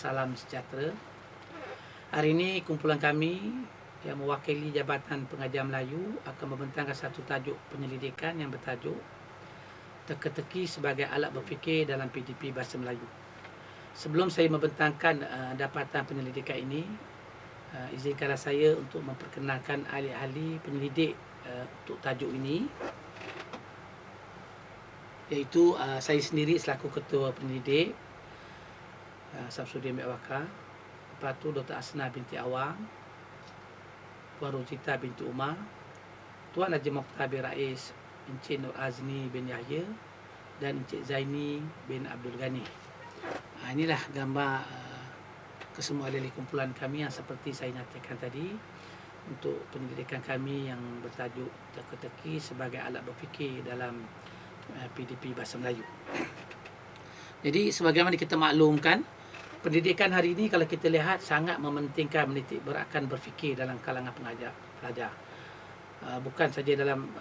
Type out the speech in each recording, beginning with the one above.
Salam sejahtera. Hari ini kumpulan kami yang mewakili Jabatan Pengajar Melayu akan membentangkan satu tajuk penyelidikan yang bertajuk Teka-teki sebagai alat berfikir dalam PDP Bahasa Melayu. Sebelum saya membentangkan dapatan penyelidikan ini, izinkanlah saya untuk memperkenalkan ahli-ahli penyelidik untuk tajuk ini, iaitu saya sendiri selaku Ketua Penyelidik, Samsudin Mekwaka. Lepas tu Dr. Asna binti Awang, Puan Rosita binti Umar, Tuan Haji Mokhtar bin Rais, Encik Nur Azni bin Yahya dan Encik Zaini bin Abdul Ghani. Inilah gambar kesemua ahli kumpulan kami yang seperti saya nyatakan tadi untuk penyelidikan kami yang bertajuk Teka-teki sebagai alat berfikir dalam PDP Bahasa Melayu. Jadi sebagaimana kita maklumkan, pendidikan hari ini kalau kita lihat sangat mementingkan menitik beratkan berfikir dalam kalangan pelajar. Bukan saja dalam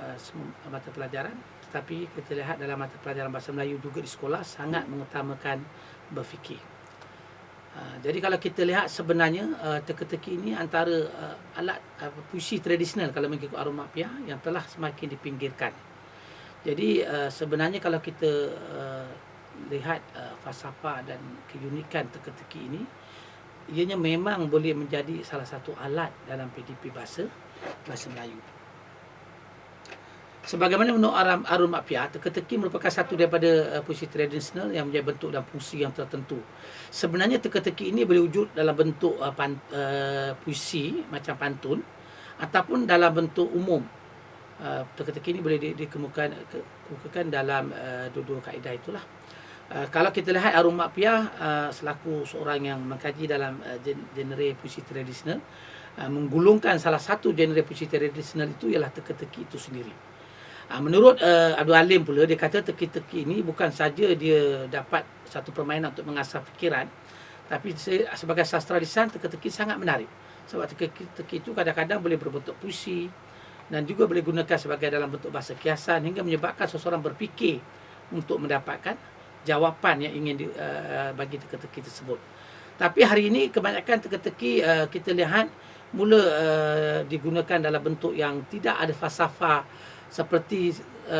mata pelajaran, tetapi kita lihat dalam mata pelajaran Bahasa Melayu juga di sekolah sangat mengutamakan berfikir. Jadi kalau kita lihat sebenarnya teka-teki ini antara alat puisi tradisional kalau mengikut Arun Mapiah yang telah semakin dipinggirkan. Jadi sebenarnya kalau kita lihat falsafah dan keunikan teka-teki ini, ianya memang boleh menjadi salah satu alat dalam PDP Bahasa Melayu. Sebagaimana menurut Arun Mapiah, teka-teki merupakan satu daripada puisi tradisional yang menjadi bentuk dan fungsi yang tertentu. Sebenarnya teka-teki ini boleh wujud dalam bentuk puisi macam pantun ataupun dalam bentuk umum. Teka-teki ini boleh dikemukakan dalam dua-dua kaedah itulah. Kalau kita lihat Arun Mapiah selaku seorang yang mengkaji dalam genre puisi tradisional, menggulungkan salah satu genre puisi tradisional itu ialah teka-teki itu sendiri. Menurut Abdul Halim pula, dia kata teka-teki ini bukan saja dia dapat satu permainan untuk mengasah fikiran, tapi sebagai sastra lisan, teka-teki sangat menarik. Sebab teka-teki itu kadang-kadang boleh berbentuk puisi dan juga boleh gunakan sebagai dalam bentuk bahasa kiasan hingga menyebabkan seseorang berfikir untuk mendapatkan jawapan yang ingin bagi teka-teki tersebut. Tapi hari ini kebanyakan teka-teki kita lihat mula digunakan dalam bentuk yang tidak ada falsafah seperti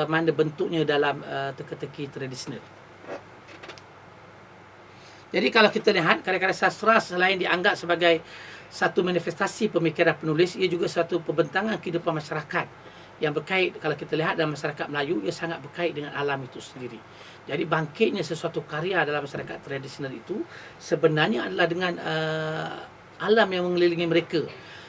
mana bentuknya dalam teka-teki tradisional. Jadi kalau kita lihat karya-karya sastra selain dianggap sebagai satu manifestasi pemikiran penulis, ia juga satu pembentangan kehidupan masyarakat yang berkait. Kalau kita lihat dalam masyarakat Melayu, ia sangat berkait dengan alam itu sendiri. Jadi bangkitnya sesuatu karya dalam masyarakat tradisional itu sebenarnya adalah dengan alam yang mengelilingi mereka.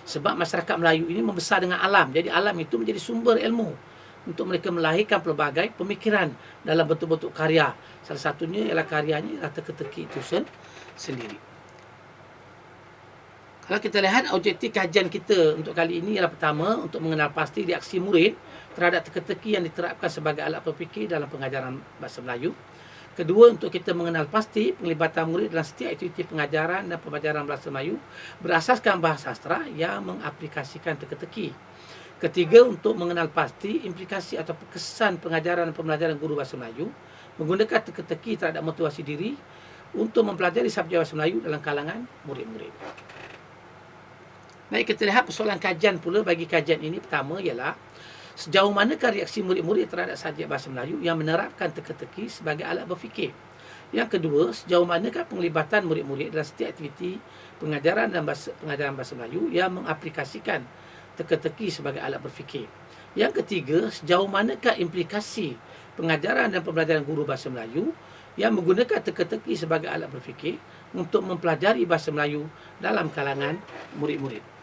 Sebab masyarakat Melayu ini membesar dengan alam. Jadi alam itu menjadi sumber ilmu untuk mereka melahirkan pelbagai pemikiran dalam bentuk-bentuk karya. Salah satunya ialah karyanya ialah teka-teki itu sendiri. Kalau kita lihat objektif kajian kita untuk kali ini ialah pertama, untuk mengenal pasti reaksi murid terhadap teka-teki yang diterapkan sebagai alat berfikir dalam pengajaran Bahasa Melayu. Kedua, untuk kita mengenal pasti penglibatan murid dalam setiap aktiviti pengajaran dan pembelajaran Bahasa Melayu berasaskan bahasa sastra yang mengaplikasikan teka-teki. Ketiga, untuk mengenal pasti implikasi atau kesan pengajaran dan pembelajaran guru Bahasa Melayu menggunakan teka-teki terhadap motivasi diri untuk mempelajari subjek Bahasa Melayu dalam kalangan murid-murid. Baik, kita lihat persoalan kajian pula bagi kajian ini. Pertama ialah sejauh manakah reaksi murid-murid terhadap subjek Bahasa Melayu yang menerapkan teka-teki sebagai alat berfikir. Yang kedua, sejauh manakah penglibatan murid-murid dalam setiap aktiviti pengajaran dan pengajaran Bahasa Melayu yang mengaplikasikan teka-teki sebagai alat berfikir. Yang ketiga, sejauh manakah implikasi pengajaran dan pembelajaran guru Bahasa Melayu yang menggunakan teka-teki sebagai alat berfikir untuk mempelajari Bahasa Melayu dalam kalangan murid-murid.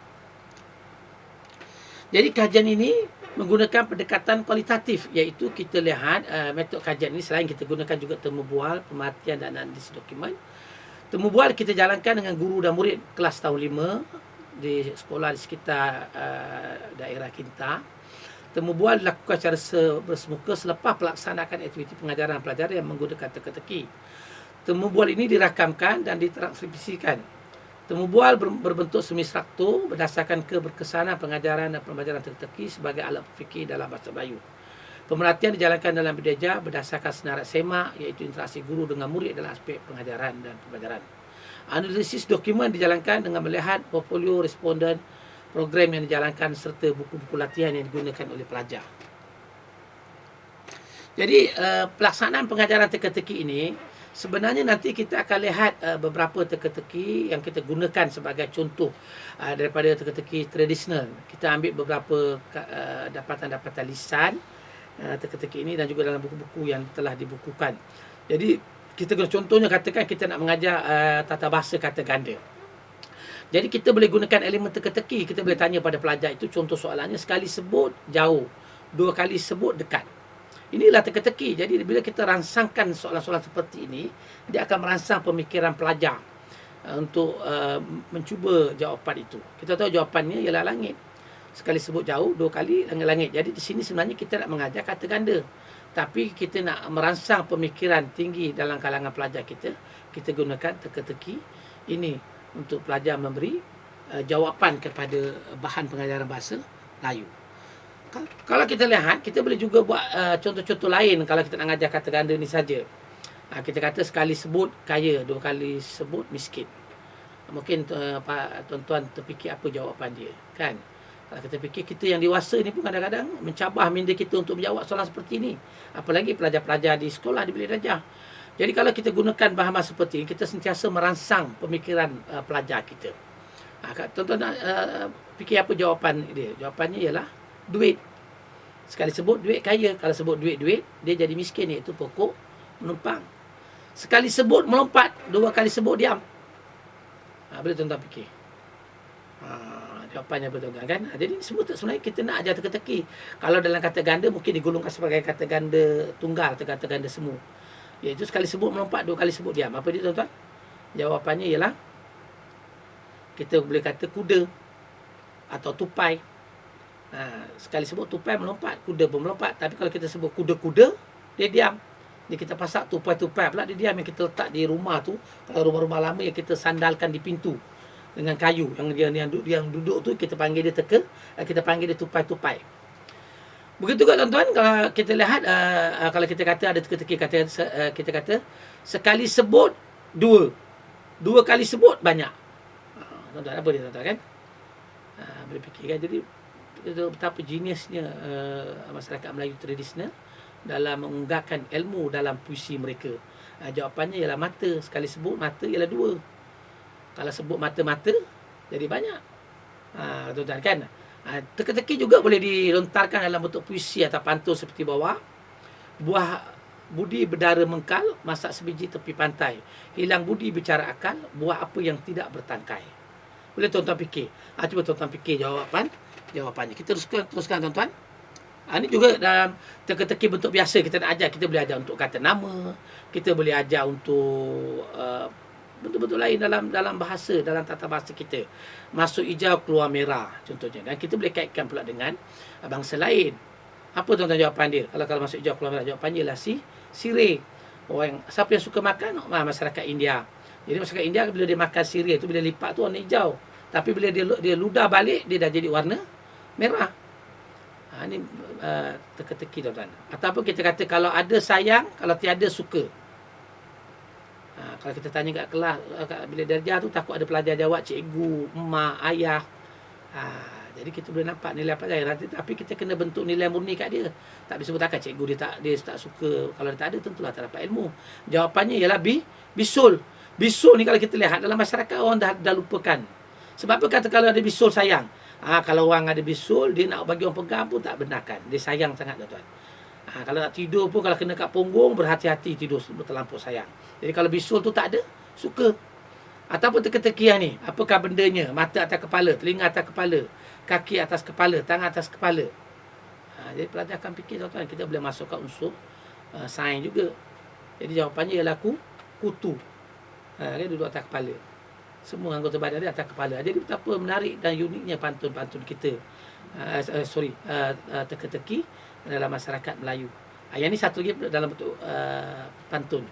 Jadi kajian ini menggunakan pendekatan kualitatif, iaitu kita lihat metod kajian ini selain kita gunakan juga temu bual, pemerhatian dan analisis dokumen. Temu bual kita jalankan dengan guru dan murid kelas tahun 5 di sekolah di sekitar daerah kita. Temu bual dilakukan secara bersemuka selepas pelaksanaan aktiviti pengajaran pelajar yang menggunakan teka-teki. Temu bual ini dirakamkan dan ditranskripsikan. Temu bual berbentuk semi-struktur berdasarkan keberkesanan pengajaran dan pembelajaran teka-teki sebagai alat berfikir dalam Bahasa Melayu. Pemerhatian dijalankan dalam bidaya berdasarkan senarai semak, iaitu interaksi guru dengan murid dalam aspek pengajaran dan pembelajaran. Analisis dokumen dijalankan dengan melihat portfolio responden, program yang dijalankan serta buku-buku latihan yang digunakan oleh pelajar. Jadi pelaksanaan pengajaran teka-teki ini sebenarnya nanti kita akan lihat beberapa teka-teki yang kita gunakan sebagai contoh daripada teka-teki tradisional. Kita ambil beberapa dapatan-dapatan lisan teka-teki ini dan juga dalam buku-buku yang telah dibukukan. Jadi kita contohnya katakan kita nak mengajar tata bahasa kata ganda. Jadi kita boleh gunakan elemen teka-teki. Kita boleh tanya pada pelajar itu, contoh soalannya, sekali sebut jauh, dua kali sebut dekat. Inilah teka-teki. Jadi bila kita rangsangkan soalan-soalan seperti ini, dia akan merangsang pemikiran pelajar untuk mencuba jawapan itu. Kita tahu jawapannya ialah langit. Sekali sebut jauh, dua kali langit-langit. Jadi di sini sebenarnya kita nak mengajar kata ganda. Tapi kita nak merangsang pemikiran tinggi dalam kalangan pelajar kita, kita gunakan teka-teki ini untuk pelajar memberi jawapan kepada bahan pengajaran bahasa Melayu. Kalau kita lihat, kita boleh juga buat contoh-contoh lain kalau kita nak ajar kata ganda ni saja. Kita kata sekali sebut kaya, dua kali sebut miskin. Mungkin tuan-tuan terfikir apa jawapan dia, kan? Kalau kita fikir, kita yang dewasa ni pun kadang-kadang mencabar minda kita untuk menjawab soalan seperti ini. Apalagi pelajar-pelajar di sekolah, di bilik darjah. Jadi kalau kita gunakan bahan seperti ini, kita sentiasa merangsang pemikiran pelajar kita. Tuan-tuan nak fikir apa jawapan dia? Jawapannya ialah duit. Sekali sebut duit kaya, kalau sebut duit, dia jadi miskin, iaitu pokok menumpang. Sekali sebut melompat, dua kali sebut diam. Boleh tuan-tuan fikir. Jawapannya apa tuan-tuan, kan? Jadi semua sebenarnya kita nak ajar teka-teki. Kalau dalam kata ganda mungkin digolongkan sebagai kata ganda tunggal atau kata ganda semu. Iaitu sekali sebut melompat, dua kali sebut diam. Apa dia tuan-tuan? Jawapannya ialah kita boleh kata kuda atau tupai. Sekali sebut tupai melompat, kuda pun melompat. Tapi kalau kita sebut kuda-kuda, dia diam. Dia kita pasak tupai-tupai pula, dia diam. Yang kita letak di rumah tu, kalau rumah-rumah lama yang kita sandalkan di pintu dengan kayu, yang duduk tu kita panggil dia teka, kita panggil dia tupai-tupai. Begitu juga tuan-tuan, kalau kita lihat kalau kita kata ada teka-teki, kita kata sekali sebut dua kali sebut banyak. Tuan-tuan, apa dia tuan-tuan, kan? Boleh fikirkan. Jadi betapa geniusnya masyarakat Melayu tradisional dalam mengungkapkan ilmu dalam puisi mereka. Jawapannya ialah mata. Sekali sebut mata ialah dua. Kalau sebut mata-mata, jadi banyak. Tuan-tuan, kan? Teka-teki juga boleh dilontarkan dalam bentuk puisi atau pantun seperti bawah. Buah budi berdara mengkal, masak sebiji tepi pantai. Hilang budi bicara akal, buah apa yang tidak bertangkai. Boleh tuan-tuan fikir. Cuba tuan-tuan fikir jawapannya. Kita teruskan tuan-tuan. Ini juga dalam teka-teki bentuk biasa kita nak ajar. Kita boleh ajar untuk kata nama. Kita boleh ajar untuk bentuk-bentuk lain dalam bahasa, dalam tata bahasa kita. Masuk hijau, keluar merah contohnya. Dan kita boleh kaitkan pula dengan bangsa lain. Apa tuan-tuan jawapan dia? Kalau masuk hijau, keluar merah, jawapannya ialah sirih. Siapa yang suka makan? Masyarakat India. Jadi masyarakat India bila dia makan sirih tu, bila lipat tu warna hijau. Tapi bila dia ludah balik, dia dah jadi warna merah. Ini teka-teki tuan-tuan. Ataupun kita kata kalau ada sayang, kalau tiada suka. Kalau kita tanya kat kelas, bila darjah tu takut ada pelajar jawab cikgu, emak, ayah. Jadi kita boleh nampak nilai apa saja. Tapi kita kena bentuk nilai murni kat dia. Tak bisa bertakkan cikgu dia tak suka. Kalau dia tak ada, tentulah tak dapat ilmu. Jawapannya ialah bisul. Bisul ni kalau kita lihat dalam masyarakat, orang dah lupakan. Sebab apa kata kalau ada bisul sayang? Kalau orang ada bisul, dia nak bagi orang pegang pun tak benarkan. Dia sayang sangat tuan-tuan. Kalau nak tidur pun, kalau kena kat punggung, berhati-hati tidur terlampau sayang. Jadi kalau bisul tu tak ada, suka. Ataupun teka-teki ni, apakah bendanya? Mata atas kepala, telinga atas kepala, kaki atas kepala, tangan atas kepala. Jadi pelajar akan fikir tuan-tuan, kita boleh masukkan unsur sains juga. Jadi jawapannya ialah kutu. Dia duduk atas kepala. Semua anggota badan dia atas kepala. Jadi betapa menarik dan uniknya pantun-pantun kita. Teka-teki dalam masyarakat Melayu. Yang ni satu lagi dalam bentuk pantun.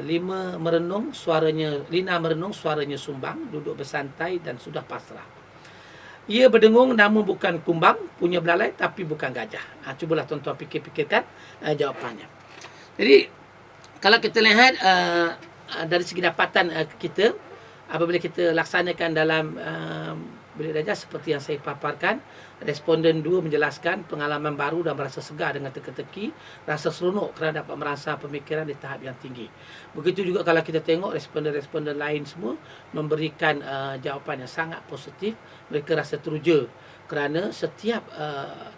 Lina merenung, suaranya sumbang, duduk bersantai dan sudah pasrah. Ia berdengung namun bukan kumbang, punya belalai tapi bukan gajah. Cubalah tuan-tuan fikirkan jawapannya. Jadi kalau kita lihat dari segi dapatan kita apabila kita laksanakan dalam bilik darjah seperti yang saya paparkan, responden 2 menjelaskan pengalaman baru dan merasa segar dengan teka-teki, rasa seronok kerana dapat merangsang pemikiran di tahap yang tinggi. Begitu juga kalau kita tengok responden-responden lain semua memberikan jawapan yang sangat positif, mereka rasa teruja kerana setiap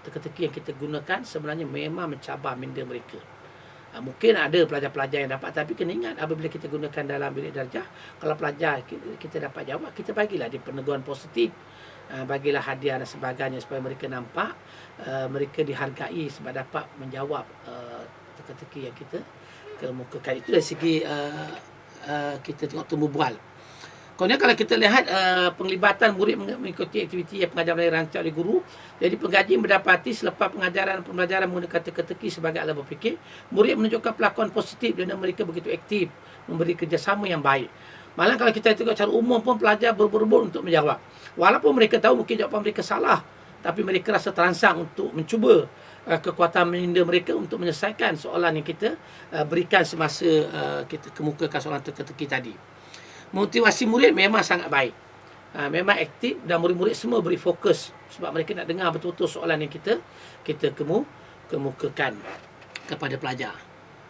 teka-teki yang kita gunakan sebenarnya memang mencabar minda mereka. Mungkin ada pelajar-pelajar yang dapat, tapi kena ingat apabila kita gunakan dalam bilik darjah, kalau pelajar kita dapat jawab, kita bagilah dia peneguhan positif, bagilah hadiah dan sebagainya supaya mereka nampak mereka dihargai sebab dapat menjawab teka-teki yang kita kemukakan. Itu dari segi kita tengok tumbuh bual. Kemudian kalau kita lihat penglibatan murid mengikuti aktiviti yang pengajaran dirancang oleh guru, jadi pengkaji mendapati selepas pengajaran pembelajaran menggunakan teka-teki sebagai alat berfikir, murid menunjukkan pelakon positif dan mereka begitu aktif, memberi kerjasama yang baik. Malah kalau kita tengok cara umum pun pelajar berebut untuk menjawab. Walaupun mereka tahu mungkin jawapan mereka salah, tapi mereka rasa terangsang untuk mencuba kekuatan minda mereka untuk menyelesaikan soalan yang kita berikan semasa kita kemukakan soalan teka-teki tadi. Motivasi murid memang sangat baik. Memang aktif dan murid-murid semua beri fokus sebab mereka nak dengar betul-betul soalan yang kita kemukakan kepada pelajar.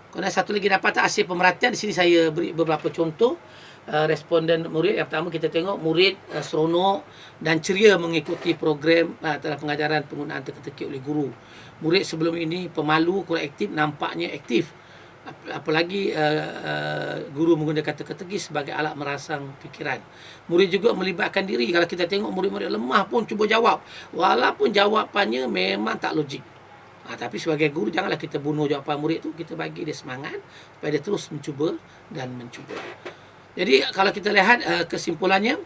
Kemudian satu lagi dapat hasil pemerhatian, di sini saya beri beberapa contoh responden murid. Yang pertama kita tengok murid seronok dan ceria mengikuti program dalam pengajaran penggunaan teka-teki oleh guru. Murid sebelum ini pemalu, kurang aktif, nampaknya aktif. Apalagi guru menggunakan teka-teki sebagai alat merangsang fikiran. Murid juga melibatkan diri. Kalau kita tengok murid-murid lemah pun cuba jawab, walaupun jawapannya memang tak logik. Tapi sebagai guru janganlah kita bunuh jawapan murid tu, kita bagi dia semangat supaya dia terus mencuba dan mencuba. Jadi kalau kita lihat kesimpulannya,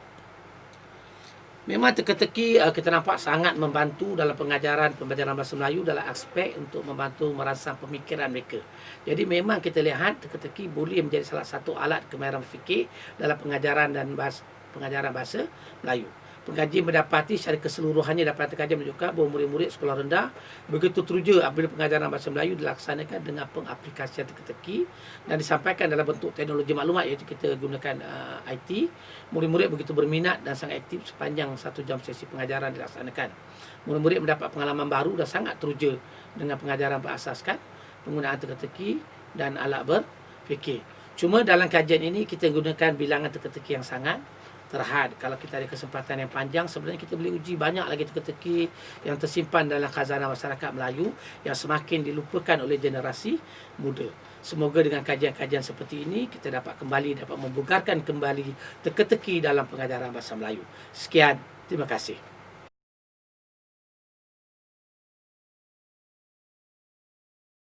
memang teka-teki kita nampak sangat membantu dalam pembelajaran bahasa Melayu dalam aspek untuk membantu merangsang pemikiran mereka. Jadi memang kita lihat teka-teki boleh menjadi salah satu alat kemahiran berfikir dalam pengajaran bahasa Melayu. Pengkaji mendapati secara keseluruhannya dapat kajian menunjukkan bahawa murid-murid sekolah rendah begitu teruja apabila pengajaran bahasa Melayu dilaksanakan dengan pengaplikasian teka-teki dan disampaikan dalam bentuk teknologi maklumat, iaitu kita gunakan IT. Murid-murid begitu berminat dan sangat aktif sepanjang 1 jam sesi pengajaran dilaksanakan. Murid-murid mendapat pengalaman baru dan sangat teruja dengan pengajaran berasaskan penggunaan teka-teki dan alat berfikir. Cuma dalam kajian ini kita gunakan bilangan teka-teki yang sangat terhad. Kalau kita ada kesempatan yang panjang, sebenarnya kita boleh uji banyak lagi teka-teki yang tersimpan dalam khazanah masyarakat Melayu yang semakin dilupakan oleh generasi muda. Semoga dengan kajian-kajian seperti ini kita dapat membugarkan kembali teka-teki dalam pengajaran bahasa Melayu. Sekian, terima kasih.